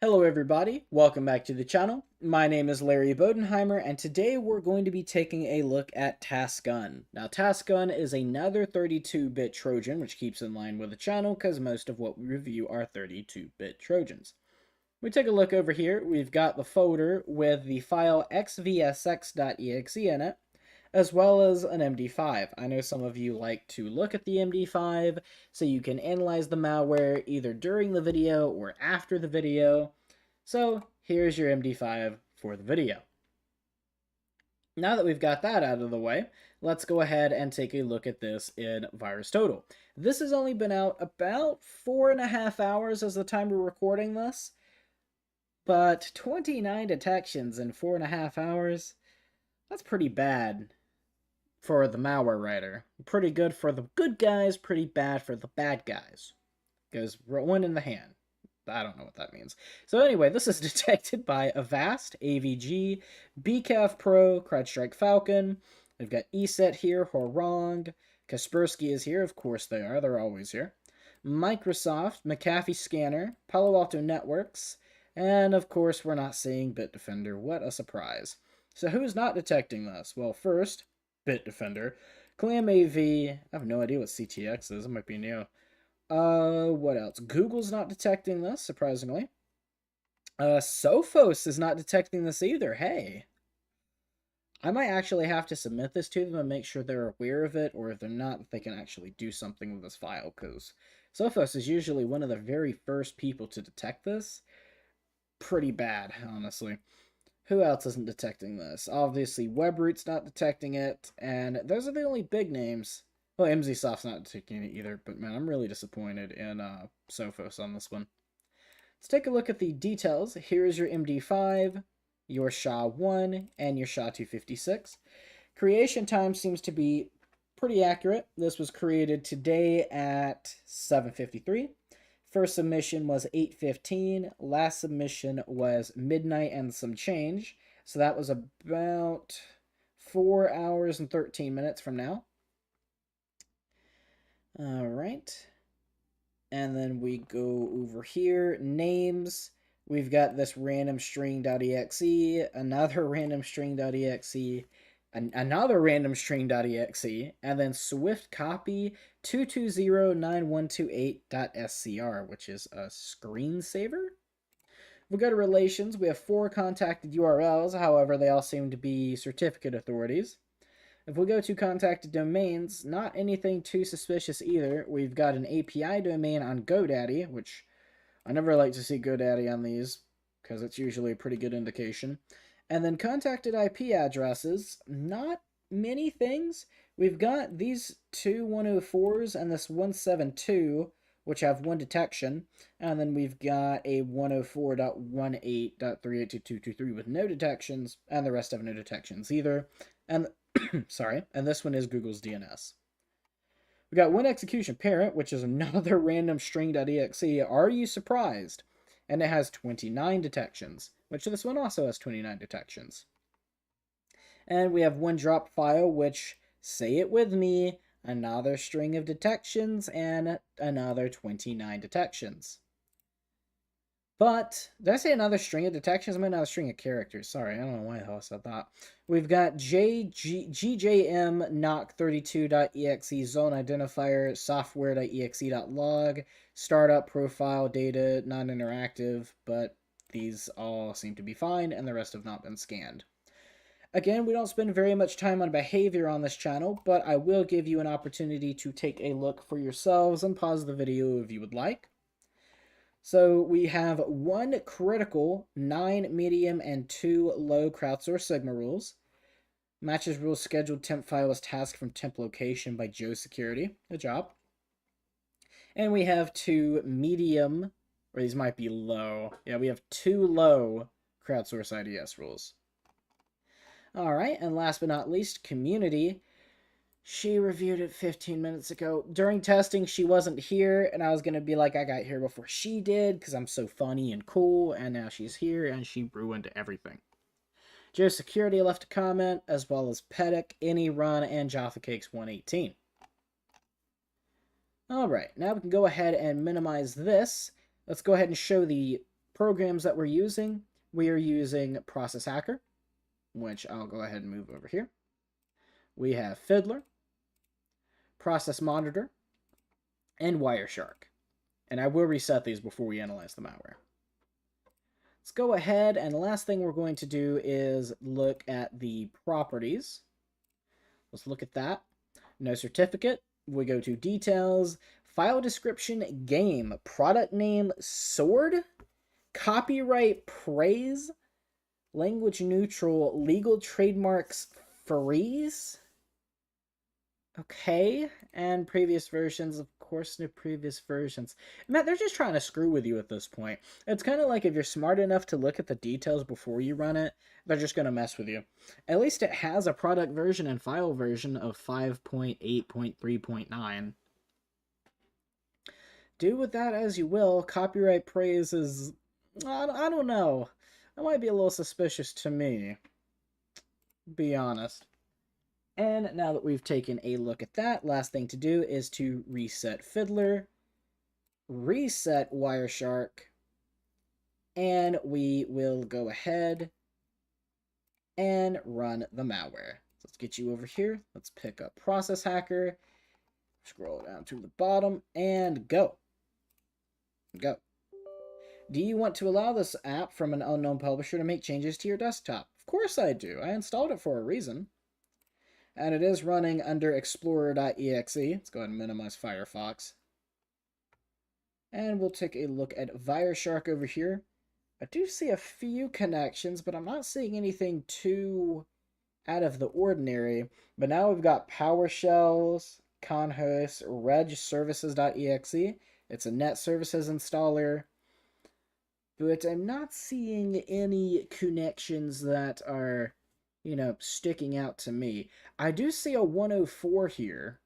Hello everybody, welcome back to the channel. My name is Larry Bodenheimer and today we're going to be taking a look at Taskun. Now Taskun is another 32-bit Trojan, which keeps in line with the channel because most of what we review are 32-bit Trojans. We take a look over here, we've got the folder with the file xvsx.exe in it, as well as an MD5. I know some of you like to look at the MD5 so you can analyze the malware either during the video or after the video. So here's your MD5 for the video. Now that we've got that out of the way, let's go ahead and take a look at this in VirusTotal. This has only been out about 4.5 hours as the time we're recording this, but 29 detections in 4.5 hours, that's pretty bad for the malware writer. Pretty good for the good guys, pretty bad for the bad guys. Goes one in the hand. I don't know what that means. So anyway, this is detected by Avast, AVG, BCAF Pro, CrowdStrike Falcon. We've got ESET here, Horong, Kaspersky is here. Of course they are. They're always here. Microsoft, McAfee Scanner, Palo Alto Networks, and of course we're not seeing Bitdefender. What a surprise. So who's not detecting this? Well, first, Bitdefender. ClamAV, I have no idea what CTX is. It might be new. What else? Google's not detecting this, surprisingly. Sophos is not detecting this either. Hey. I might actually have to submit this to them and make sure they're aware of it, or if they're not, they can actually do something with this file, because Sophos is usually one of the very first people to detect this. Pretty bad, honestly. Who else isn't detecting this? Obviously, Webroot's not detecting it, and those are the only big names. Well, MZSoft's not detecting it either, but man, I'm really disappointed in Sophos on this one. Let's take a look at the details. Here's your MD5, your SHA-1, and your SHA-256. Creation time seems to be pretty accurate. This was created today at 7:53. First submission was 8:15. Last submission was midnight and some change. So that was about 4 hours and 13 minutes from now. All right. And then we go over here. Names. We've got this random string.exe, another random string.exe, another random string.exe, and then Swift copy 2209128.scr, which is a screensaver. We go to relations. We have 4 contacted URLs. However, they all seem to be certificate authorities. If we go to contacted domains, not anything too suspicious either. We've got an API domain on GoDaddy, which I never like to see GoDaddy on these because it's usually a pretty good indication. And then contacted IP addresses, not many things. We've got these two 104s and this 172, which have one detection. And then we've got a 104.18.382.223 with no detections, and the rest have no detections either. And sorry, and this one is Google's DNS. We got one execution parent, which is another random string.exe. Are you surprised? And it has 29 detections, which this one also has 29 detections. And we have one drop file, which, say it with me, another string of detections and another 29 detections. But, did I say another string of detections? I meant another string of characters. Sorry, I don't know why the hell I said that. We've got GJM knock32.exe zone identifier software.exe.log startup profile data non-interactive, but these all seem to be fine and the rest have not been scanned. Again, we don't spend very much time on behavior on this channel, but I will give you an opportunity to take a look for yourselves and pause the video if you would like. So we have 1 critical, 9 medium, and 2 low crowdsource Sigma rules. Matches rules scheduled temp file as task from temp location by Joe Security. Good job. And we have 2 medium, or these might be low. Yeah, we have 2 low crowdsource IDS rules. All right, and last but not least, community. She reviewed it 15 minutes ago. During testing, she wasn't here, and I was going to be like, I got here before she did, because I'm so funny and cool, and now she's here, and she ruined everything. Joe Security left a comment, as well as Pedic, AnyRun, and Jaffa Cakes 118. Alright, now we can go ahead and minimize this. Let's go ahead and show the programs that we're using, we are using Process Hacker, which I'll go ahead and move over here. We have Fiddler, Process Monitor, and Wireshark. And I will reset these before we analyze the malware. Let's go ahead, and the last thing we're going to do is look at the properties. Let's look at that. No certificate. We go to details, file description, game, product name, sword, copyright, praise, language neutral, legal trademarks, freeze. Okay, and previous versions, of course, no previous versions. Matt, they're just trying to screw with you at this point. It's kind of like if you're smart enough to look at the details before you run it, they're just going to mess with you. At least it has a product version and file version of 5.8.3.9. Do with that as you will. Copyright praise is... I don't know. That might be a little suspicious to me. Be honest. And now that we've taken a look at that, last thing to do is to reset Fiddler, reset Wireshark, and we will go ahead and run the malware. So let's get you over here. Let's pick up Process Hacker, scroll down to the bottom, and go. Go. Do you want to allow this app from an unknown publisher to make changes to your desktop? Of course I do. I installed it for a reason. And it is running under explorer.exe. Let's go ahead and minimize Firefox. And we'll take a look at Wireshark over here. I do see a few connections, but I'm not seeing anything too out of the ordinary. But now we've got PowerShells, conhost, regservices.exe. It's a net services installer. But I'm not seeing any connections that are, you know, sticking out to me. I do see a 104 here.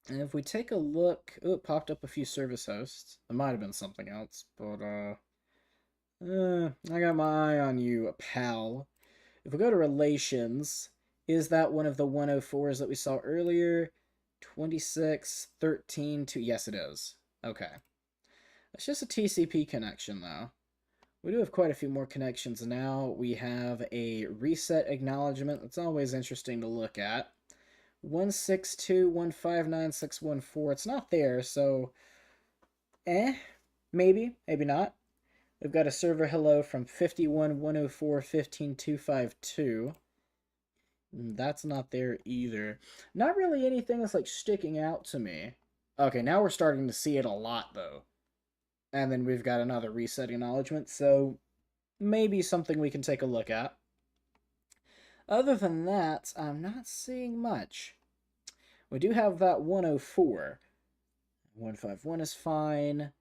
And if we take a look... Oh, it popped up a few service hosts. It might have been something else, but, I got my eye on you, pal. If we go to relations, is that one of the 104s that we saw earlier? 26.13 Yes, it is. Okay. It's just a TCP connection, though. We do have quite a few more connections now. We have a reset acknowledgement. That's always interesting to look at. 162.159.614. It's not there, so... maybe, maybe not. We've got a server hello from 51.104.15.252. That's not there either. Not really anything that's, like, sticking out to me. Okay, now we're starting to see it a lot, though. And then we've got another reset acknowledgement, so maybe something we can take a look at. Other than that, I'm not seeing much. We do have that 104. 151 is fine.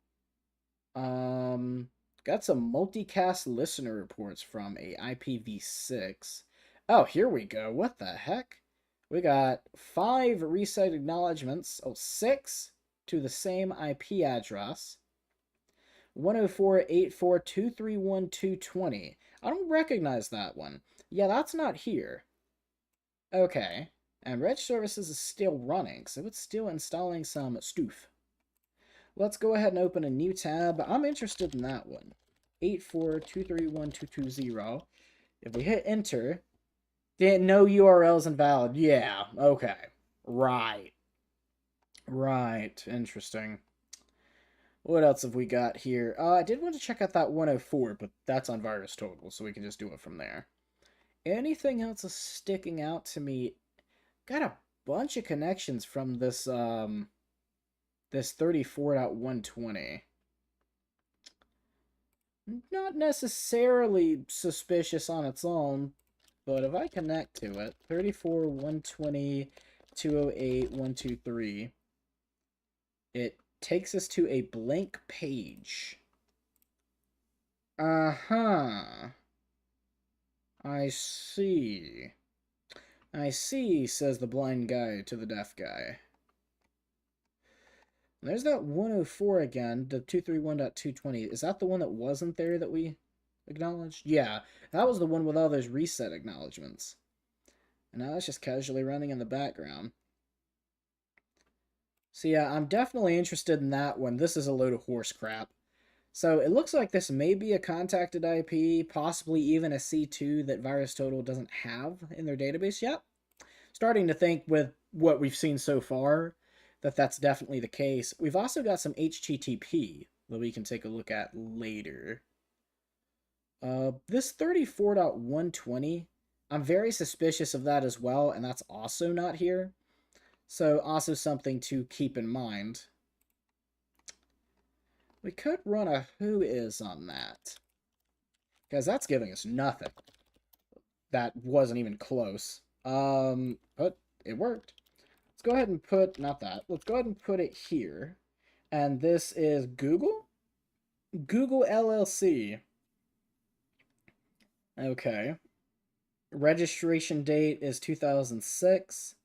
Got some multicast listener reports from a IPv6. Oh, here we go. What the heck? We got 5 reset acknowledgements. Oh, 6 to the same IP address. 104.84.231.220. I don't recognize that one. Yeah, that's not here. Okay. And Reg Services is still running, so it's still installing some stoof. Let's go ahead and open a new tab. I'm interested in that one. 84.231.220. If we hit enter, then no URLs invalid. Yeah, okay. Right. Right. Interesting. What else have we got here? I did want to check out that 104, but that's on VirusTotal, so we can just do it from there. Anything else is sticking out to me? Got a bunch of connections from this, this 34.120. Not necessarily suspicious on its own, but if I connect to it, 34.120.208.123, it takes us to a blank page. Uh-huh. I see. I see, says the blind guy to the deaf guy. There's that 104 again, the 231.220. Is that the one that wasn't there that we acknowledged? Yeah, that was the one with all those reset acknowledgements. And now it's just casually running in the background. So yeah, I'm definitely interested in that one. This is a load of horse crap. So it looks like this may be a contacted IP, possibly even a C2 that VirusTotal doesn't have in their database yet. Starting to think with what we've seen so far that that's definitely the case. We've also got some HTTP that we can take a look at later. This 34.120, I'm very suspicious of that as well, and that's also not here. So also something to keep in mind. We could run a who is on that, because that's giving us nothing. That wasn't even close. But it worked. Let's go ahead and put, not that, let's go ahead and put it here. And this is Google? Google LLC. Okay. Registration date is 2006.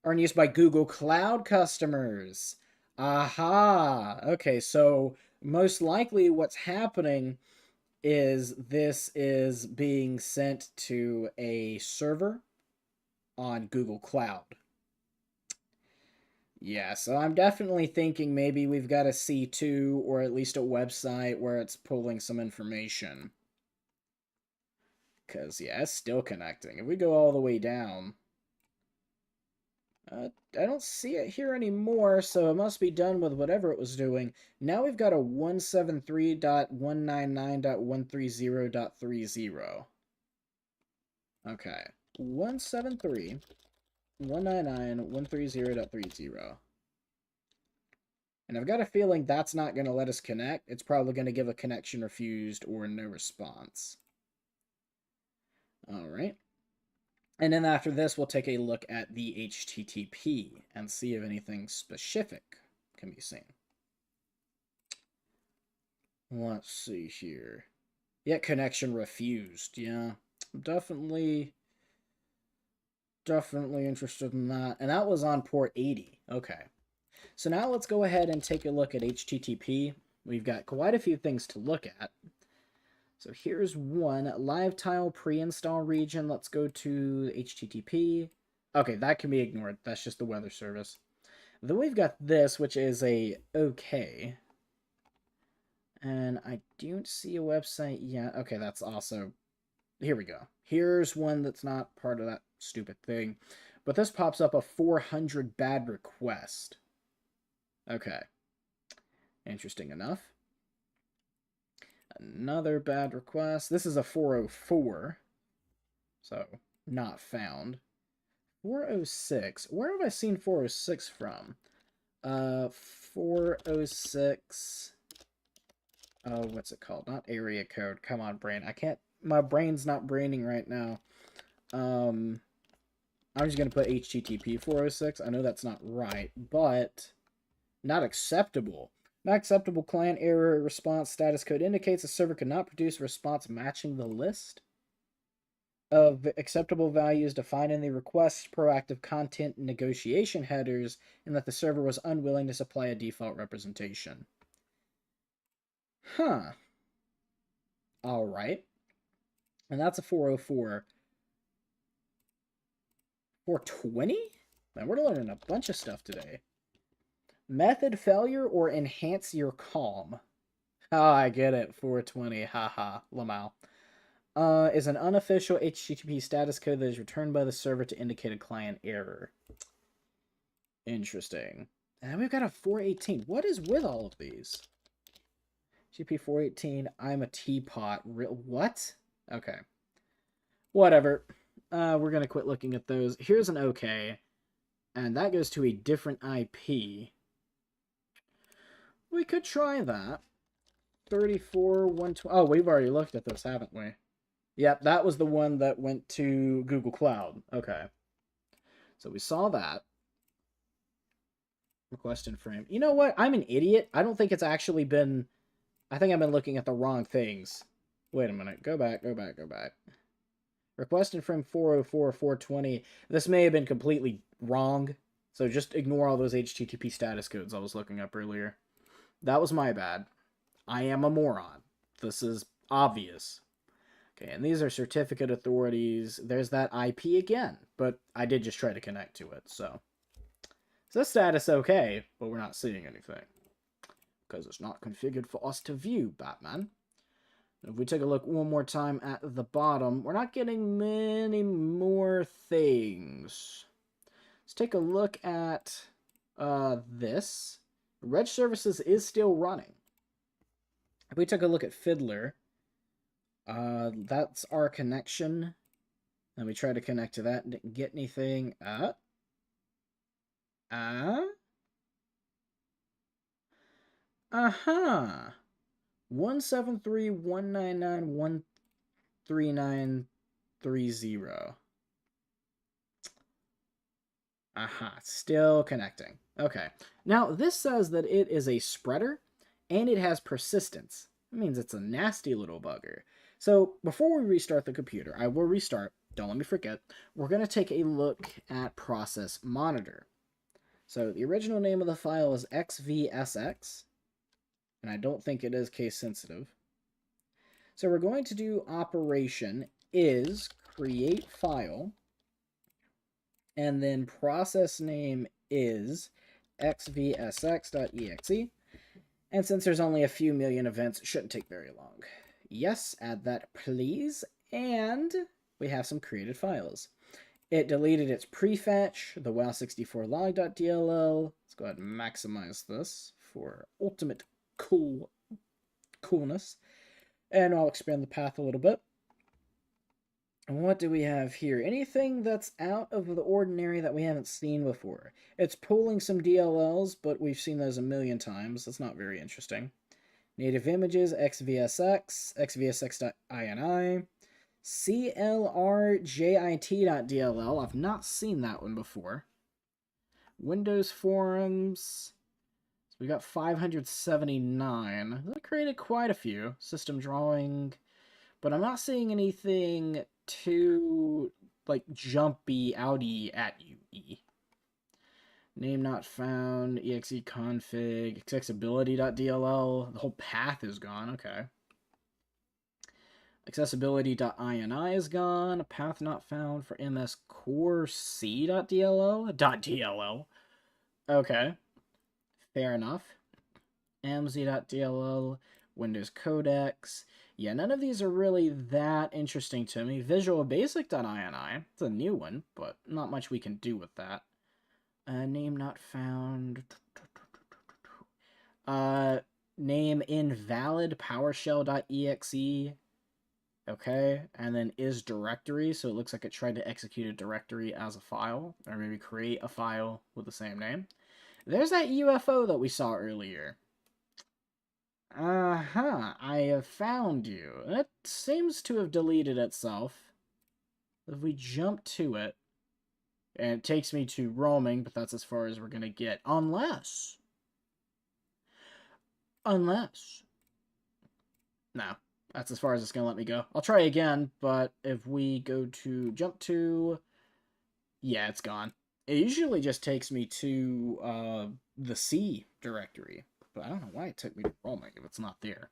Earned use by Google Cloud customers. Aha. Okay, so most likely what's happening is this is being sent to a server on Google Cloud. Yeah, so I'm definitely thinking maybe we've got a C2 or at least a website where it's pulling some information. Because, yeah, it's still connecting. If we go all the way down, I don't see it here anymore, so it must be done with whatever it was doing. Now we've got a 173.199.130.30. Okay, 173.199.130.30. And I've got a feeling that's not going to let us connect. It's probably going to give a connection refused or no response. All right. And then after this, we'll take a look at the HTTP and see if anything specific can be seen. Let's see here. Yeah, connection refused. Yeah, definitely interested in that. And that was on port 80. Okay. So now let's go ahead and take a look at HTTP. We've got quite a few things to look at. So here's one, live tile pre-install region. Let's go to HTTP. Okay, that can be ignored. That's just the weather service. Then we've got this, which is a OK. And I don't see a website yet. Okay, that's also... Here we go. Here's one that's not part of that stupid thing. But this pops up a 400 bad request. Okay. Interesting enough. Another bad request. This is a 404. So, not found. 406. Where have I seen 406 from? 406. Oh, what's it called? Not area code. Come on, brain. I can't... My brain's not braining right now. I'm just going to put HTTP 406. I know that's not right, but not acceptable. Not acceptable client error response status code indicates the server could not produce a response matching the list of acceptable values defined in the request proactive content negotiation headers, and that the server was unwilling to supply a default representation. Huh. All right. And that's a 404. 420? Man, we're learning a bunch of stuff today. Method failure or enhance your calm. Oh, I get it. 420. Haha. Lamau. Is an unofficial HTTP status code that is returned by the server to indicate a client error. Interesting. And we've got a 418. What is with all of these? GP 418. I'm a teapot. What? Okay. Whatever. We're going to quit looking at those. Here's an OK. And that goes to a different IP. We could try that. 34, 120. Oh, we've already looked at this, haven't we? Yep, that was the one that went to Google Cloud. Okay. So we saw that. Request in frame. You know what? I'm an idiot. I don't think it's actually been... I think I've been looking at the wrong things. Wait a minute. Go back. Request in frame 404, 420. This may have been completely wrong. So just ignore all those HTTP status codes I was looking up earlier. That was my bad. I am a moron. This is obvious. Okay, and these are certificate authorities. There's that IP again, but I did just try to connect to it, so. So status okay, but we're not seeing anything. because it's not configured for us to view, Batman. If we take a look one more time at the bottom, we're not getting many more things. Let's take a look at this. Reg Services is still running. If we take a look at Fiddler, that's our connection. And we try to connect to that. Didn't get anything. Uh-huh. 173.199.13930. Aha, still connecting. Okay. Now, this says that it is a spreader, and it has persistence. That means it's a nasty little bugger. So, before we restart the computer, I will restart. Don't let me forget. We're going to take a look at process monitor. So, the original name of the file is xvsx, and I don't think it is case sensitive. So, we're going to do operation is create file, and then process name is xvsx.exe. And since there's only a few million events, it shouldn't take very long. Yes, add that please. And we have some created files. It deleted its prefetch, the wow64log.dll. Let's go ahead and maximize this for ultimate coolness. And I'll expand the path a little bit. And what do we have here? Anything that's out of the ordinary that we haven't seen before. It's pulling some DLLs, but we've seen those a million times. That's not very interesting. Native images, xvsx, xvsx.ini, clrjit.dll. I've not seen that one before. Windows forums. So we got 579. That created quite a few. System drawing. But I'm not seeing anything too, like, jumpy outy at UE. Name not found, exe config, accessibility.dll. The whole path is gone, okay. Accessibility.ini is gone. Path not found for MS core c.dll. Okay. Fair enough. mz.dll, Windows codecs. Yeah, none of these are really that interesting to me. Visual Basic.ini. It's a new one, but not much we can do with that. Name not found. Name invalid PowerShell.exe. Okay, and then is directory, so it looks like it tried to execute a directory as a file, or maybe create a file with the same name. There's that UFO that we saw earlier. Uh-huh, I have found you. It seems to have deleted itself. If we jump to it, and it takes me to roaming, but that's as far as we're going to get. Unless. No, that's as far as it's going to let me go. I'll try again, but if we go to jump to... Yeah, it's gone. It usually just takes me to the C directory. But I don't know why it took me to roaming if it's not there.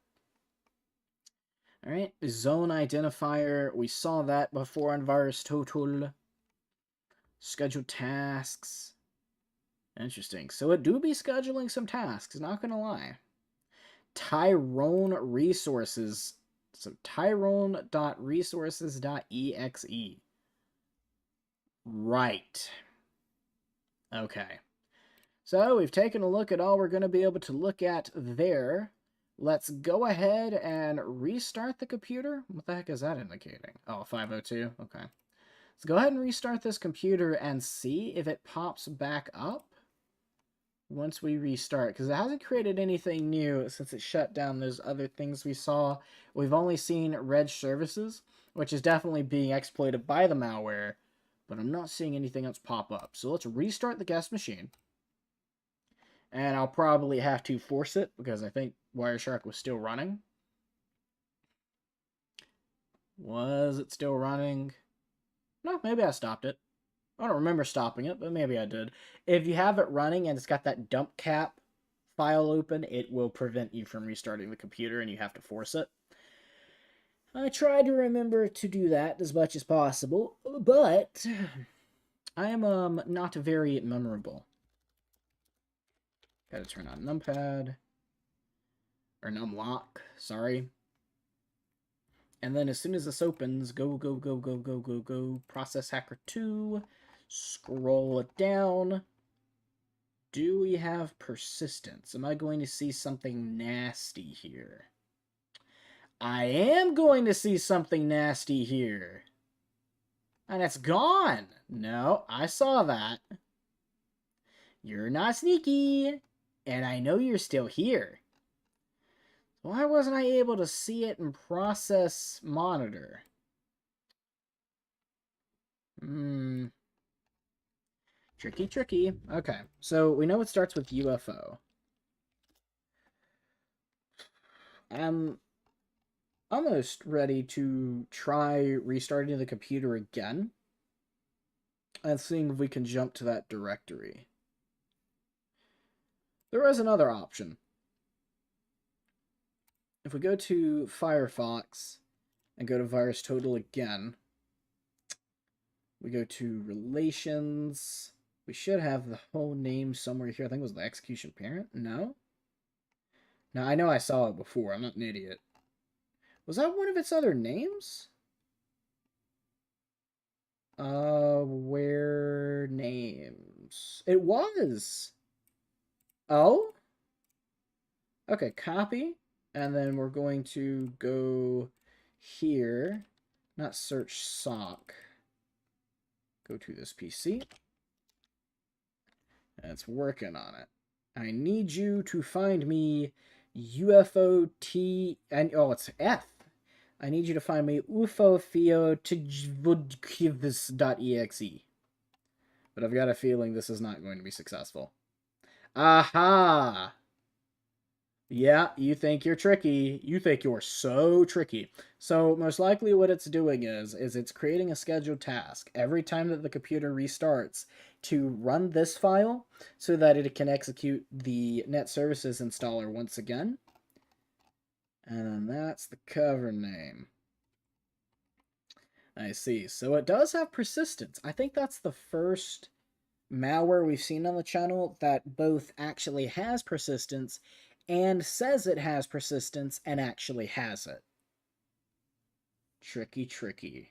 Alright, zone identifier. We saw that before on VirusTotal. Schedule tasks. Interesting. So it do be scheduling some tasks, not gonna lie. Tyrone resources. So tyrone.resources.exe. Right. Okay. So we've taken a look at all we're going to be able to look at there. Let's go ahead and restart the computer. What the heck is that indicating? Oh, 502. Okay. Let's go ahead and restart this computer and see if it pops back up once we restart. Because it hasn't created anything new since it shut down those other things we saw. We've only seen Reg Services, which is definitely being exploited by the malware. But I'm not seeing anything else pop up. So let's restart the guest machine. And I'll probably have to force it because I think Wireshark was still running. Was it still running? No, maybe I stopped it. I don't remember stopping it, but maybe I did. If you have it running and it's got that dump cap file open, it will prevent you from restarting the computer and you have to force it. I try to remember to do that as much as possible, but I am not very memorable. Gotta turn on numpad. or numlock, sorry. And then as soon as this opens, go, process hacker 2, scroll it down. Do we have persistence? Am I going to see something nasty here? I am going to see something nasty here. And it's gone. No, I saw that. You're not sneaky. And I know you're still here. Why wasn't I able to see it in process monitor? Tricky, tricky. Okay, so we know it starts with UFO. I'm almost ready to try restarting the computer again and seeing if we can jump to that directory. There is another option. If we go to Firefox and go to VirusTotal again, we go to Relations. We should have the whole name somewhere here. I think it was the execution parent. No? Now, I know I saw it before. I'm not an idiot. Was that one of its other names? Where names? It was. Oh? Okay, copy. And then we're going to go here. Not search sock. Go to this PC. And it's working on it. I need you to find me UFOT, and oh, it's F. I need you to find me ufothiotjvodkivs.exe. But I've got a feeling this is not going to be successful. Aha! Yeah, you think you're tricky. You think you're so tricky. So most likely what it's doing is it's creating a scheduled task every time that the computer restarts to run this file so that it can execute the net services installer once again. And then that's the cover name. I see. So it does have persistence. I think that's the first malware we've seen on the channel that both actually has persistence and says it has persistence and actually has it. Tricky, tricky.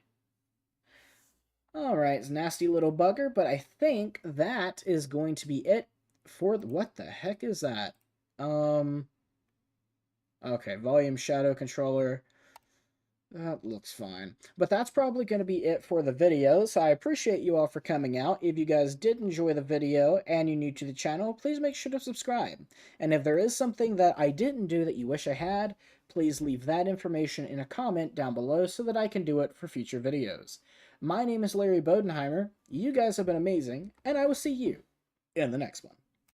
Alright, it's a nasty little bugger, but I think that is going to be it for what the heck is that? Okay, volume shadow controller. That looks fine. But that's probably going to be it for the video, so I appreciate you all for coming out. If you guys did enjoy the video and you're new to the channel, please make sure to subscribe. And if there is something that I didn't do that you wish I had, please leave that information in a comment down below so that I can do it for future videos. My name is Larry Bodenheimer, you guys have been amazing, and I will see you in the next one.